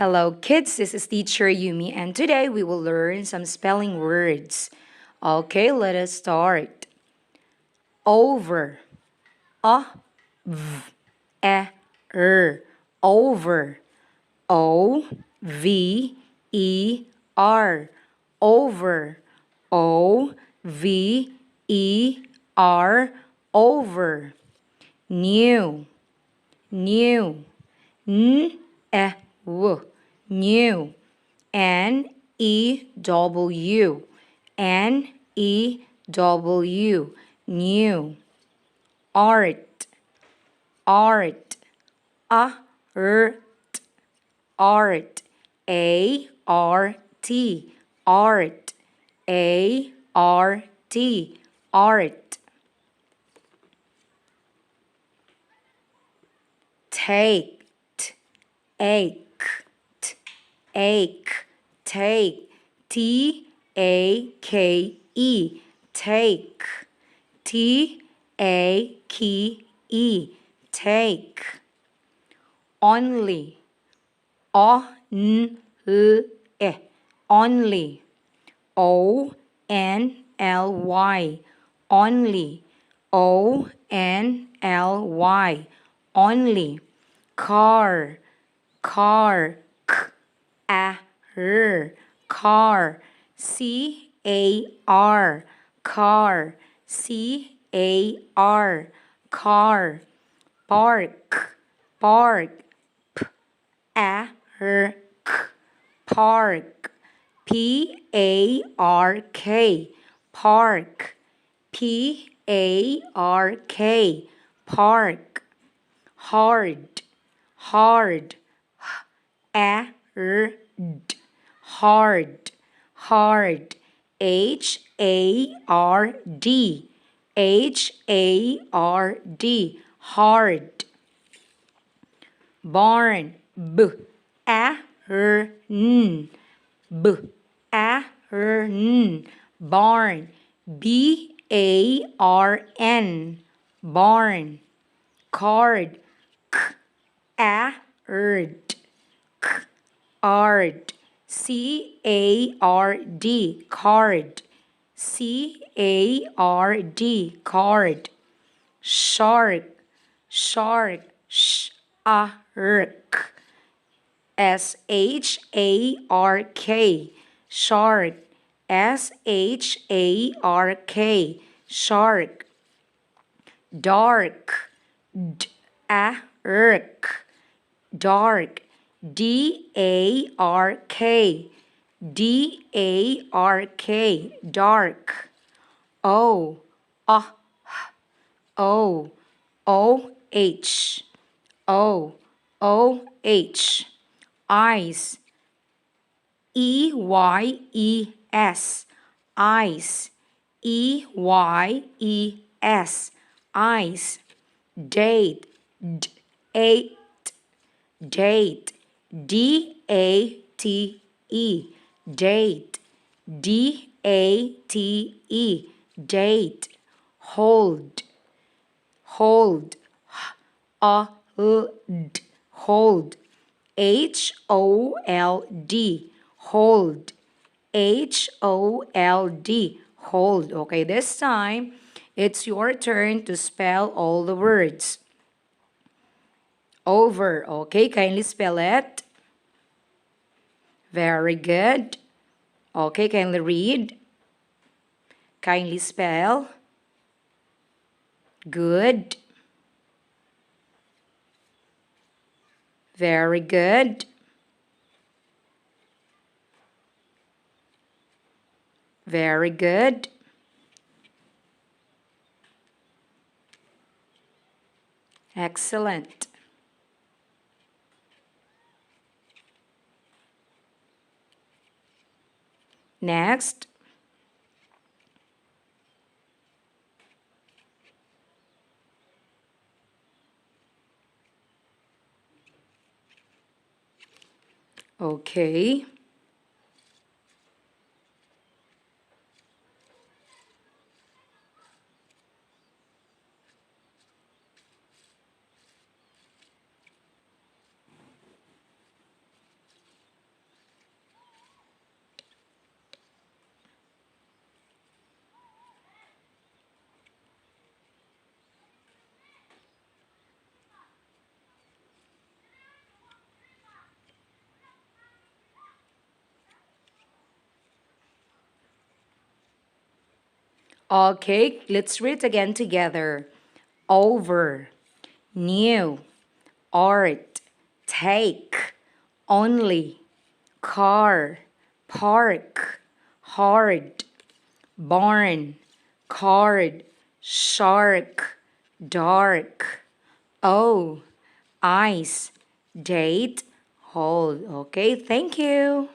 Hello, kids. This is teacher Yumi, and today we will learn some spelling words. Okay, let us start. Over. A, v, e, r. Over. O, v, e, r. Over. O, v, e, r. Over. New. New. N, e, w. New. N, E, W. N, E, W. New. Art. Art. Art. Art. A, R, T. Art. A, R, T. Art. Take. Ache. Ache. Take. T-A-K-E. Take. T-A-K-E. Take. Only. O-N-L-E. Only. O-N-L-Y. Only. O-N-L-Y. Only. Car. Car. K-A-R. Car. C-A-R. Car. C-A-R. Car. Park. Park. P-A-R-K. Park. P-A-R-K. Park. P-A-R-K. Park. Hard. Hard. H-A-R-D. Hard. Hard. H-A-R-D. H-A-R-D. Hard. Barn. B-A-R-N. B-A-R-N. Barn. B-A-R-N. Barn. Card. K-A-R-D. Card. C-A-R-D. Card. C-A-R-D. Card. Shark. Shark. Shark. S-H-A-R-K. Shark. S-H-A-R-K. Shark. Dark. D-A-R-K. Dark. D-A-R-K. D-A-R-K. Dark. O. O. O-H. O. O-H. Eyes. E-Y-E-S. Eyes. E-Y-E-S. Eyes. Date. D-A-T. Date. D-A-T-E. Date. D-A-T-E. Date. Hold. Hold. H-O-L-D. Hold. H-O-L-D. Hold. H-O-L-D. Hold. Okay, this time, it's your turn to spell all the words. Over. Okay, kindly spell it. Very good. Okay, kindly read. Kindly spell. Good. Very good. Very good. Excellent. Next. Okay. Okay, let's read again together. Over, new, art, take, only, car, park, hard, barn, card, shark, dark, oh, ice, date, hold. Okay, thank you.